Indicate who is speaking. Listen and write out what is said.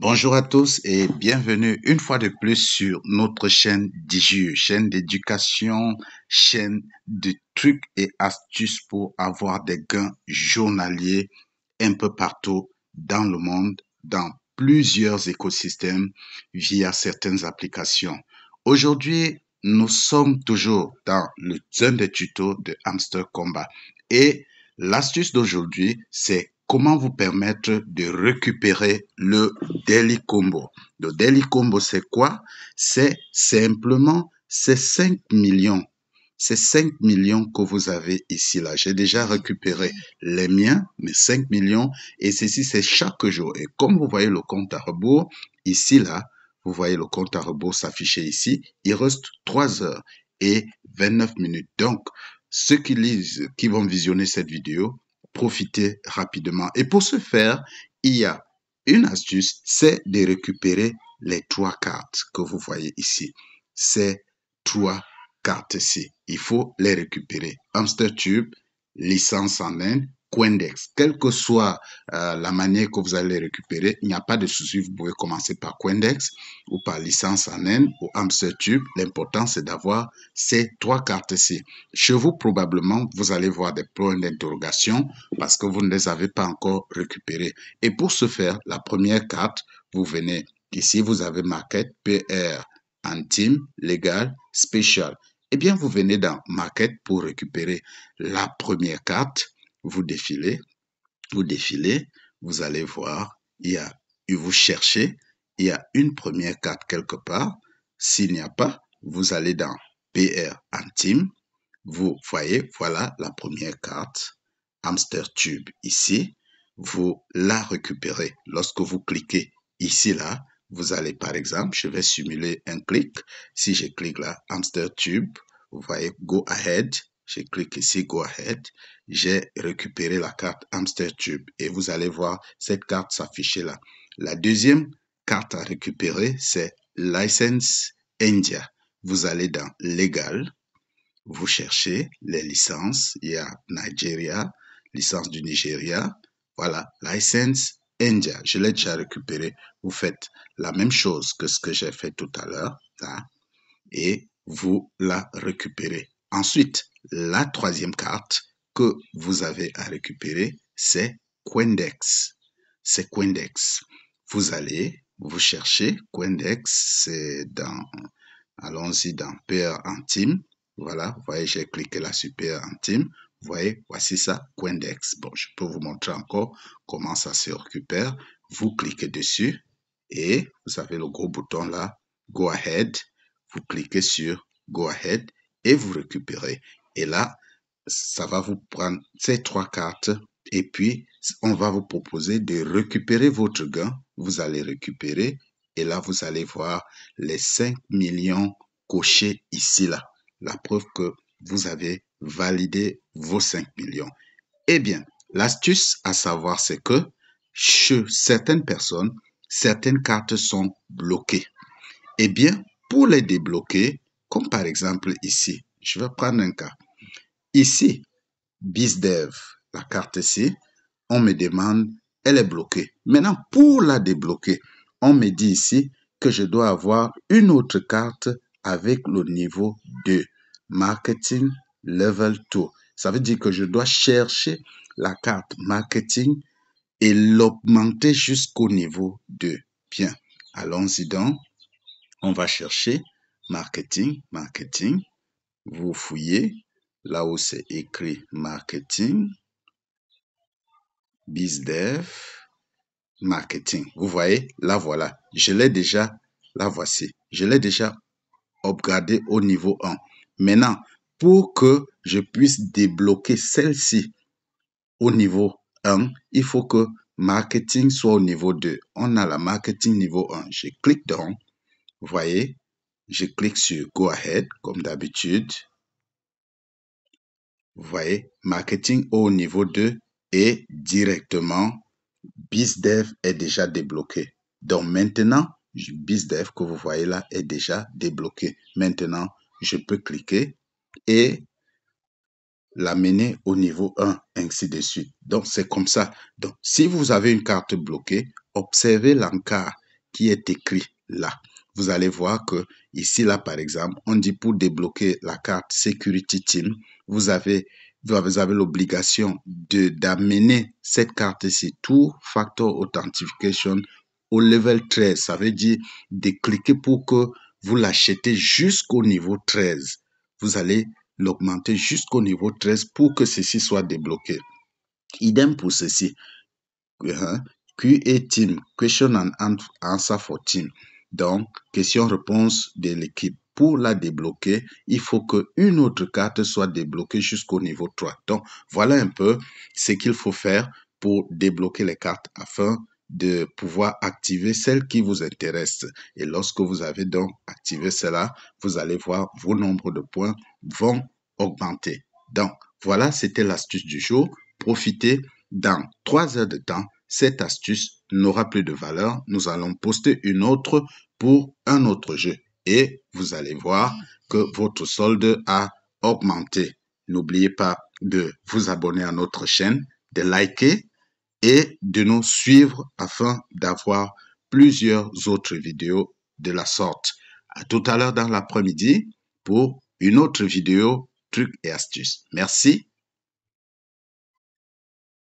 Speaker 1: Bonjour à tous et bienvenue une fois de plus sur notre chaîne DIGIU, chaîne d'éducation, chaîne de trucs et astuces pour avoir des gains journaliers un peu partout dans le monde, dans plusieurs écosystèmes via certaines applications. Aujourd'hui, nous sommes toujours dans le zone des tutos de Hamster Combat et l'astuce d'aujourd'hui, c'est comment vous permettre de récupérer le Daily Combo. Le Daily Combo, c'est quoi? C'est simplement ces 5 millions. Ces 5 millions que vous avez ici, là. J'ai déjà récupéré les miens, mes 5 millions, et ceci, c'est chaque jour. Et comme vous voyez le compte à rebours, ici, là, vous voyez le compte à rebours s'afficher ici, il reste 3 heures et 29 minutes. Donc, ceux qui lisent, qui vont visionner cette vidéo, profitez rapidement. Et pour ce faire, il y a une astuce, c'est de récupérer les 3 cartes que vous voyez ici. Ces 3 cartes-ci, il faut les récupérer. HamsterTube, licence en Inde, Coindex. Quelle que soit la manière que vous allez les récupérer, il n'y a pas de souci, vous pouvez commencer par Coindex ou par licence en Inde ou HamsterTube. L'important, c'est d'avoir ces 3 cartes-ci. Chez vous, probablement, vous allez voir des points d'interrogation parce que vous ne les avez pas encore récupérés. Et pour ce faire, la première carte, vous venez ici, vous avez Market, PR, Intime, Légal, Spécial. Eh bien, vous venez dans Market pour récupérer la première carte. Vous défilez, vous allez voir, vous cherchez, il y a une première carte quelque part. S'il n'y a pas, vous allez dans PR Intime. Vous voyez, voilà la première carte, HamsterTube ici. Vous la récupérez. Lorsque vous cliquez ici, là, vous allez par exemple, je vais simuler un clic. Si je clique là, HamsterTube, vous voyez Go Ahead. Je clique ici, Go Ahead. J'ai récupéré la carte HamsterTube et vous allez voir cette carte s'afficher là. La deuxième carte à récupérer, c'est License India. Vous allez dans Légal. Vous cherchez les licences, il y a Nigeria, licence du Nigeria, voilà, license India, je l'ai déjà récupéré. Vous faites la même chose que ce que j'ai fait tout à l'heure, et vous la récupérez. Ensuite, la troisième carte que vous avez à récupérer, c'est Coindex. C'est Coindex. Vous allez, vous cherchez Coindex, c'est dans, allons-y dans PR Intime. Voilà, vous voyez, j'ai cliqué là sur PR Intime. Vous voyez, voici ça, Coindex. Bon, je peux vous montrer encore comment ça se récupère. Vous cliquez dessus et vous avez le gros bouton là, Go Ahead. Vous cliquez sur Go Ahead et vous récupérez. Et là, ça va vous prendre ces 3 cartes et puis on va vous proposer de récupérer votre gain. Vous allez récupérer et là, vous allez voir les 5 millions cochés ici, là. La preuve que vous avez validé vos 5 millions. Eh bien, l'astuce à savoir, c'est que chez certaines personnes, certaines cartes sont bloquées. Eh bien, pour les débloquer, comme par exemple ici, je vais prendre un cas. Ici, BizDev, la carte ici, on me demande, elle est bloquée. Maintenant, pour la débloquer, on me dit ici que je dois avoir une autre carte avec le niveau 2, Marketing Level 2. Ça veut dire que je dois chercher la carte Marketing et l'augmenter jusqu'au niveau 2. Bien, allons-y donc. On va chercher Marketing. Vous fouillez là où c'est écrit Marketing. BizDev, Marketing. Vous voyez, là voilà, je l'ai déjà, là voici, je l'ai déjà upgradé au niveau 1. Maintenant, pour que je puisse débloquer celle-ci au niveau 1, il faut que Marketing soit au niveau 2. On a la Marketing niveau 1. Je clique donc, vous voyez, je clique sur Go Ahead, comme d'habitude. Vous voyez, Marketing au niveau 2 et directement, BizDev est déjà débloqué. Donc maintenant, BizDev que vous voyez là est déjà débloqué. Maintenant, je peux cliquer et l'amener au niveau 1, ainsi de suite. Donc c'est comme ça. Donc si vous avez une carte bloquée, observez l'encart qui est écrit là. Vous allez voir que ici, là, par exemple, on dit pour débloquer la carte Security Team, vous avez l'obligation d'amener cette carte-ci, Two Factor Authentication, au level 13. Ça veut dire de cliquer pour que vous l'achetez jusqu'au niveau 13. Vous allez l'augmenter jusqu'au niveau 13 pour que ceci soit débloqué. Idem pour ceci. QA Team, Question and Answer for Team. Donc, question-réponse de l'équipe. Pour la débloquer, il faut qu'une autre carte soit débloquée jusqu'au niveau 3. Donc, voilà un peu ce qu'il faut faire pour débloquer les cartes afin de pouvoir activer celles qui vous intéressent. Et lorsque vous avez donc activé cela, vous allez voir vos nombres de points vont augmenter. Donc, voilà, c'était l'astuce du jour. Profitez. Dans 3 heures de temps, cette astuce n'aura plus de valeur. Nous allons poster une autre pour un autre jeu. Et vous allez voir que votre solde a augmenté. N'oubliez pas de vous abonner à notre chaîne, de liker et de nous suivre afin d'avoir plusieurs autres vidéos de la sorte. À tout à l'heure dans l'après-midi pour une autre vidéo trucs et astuces. Merci.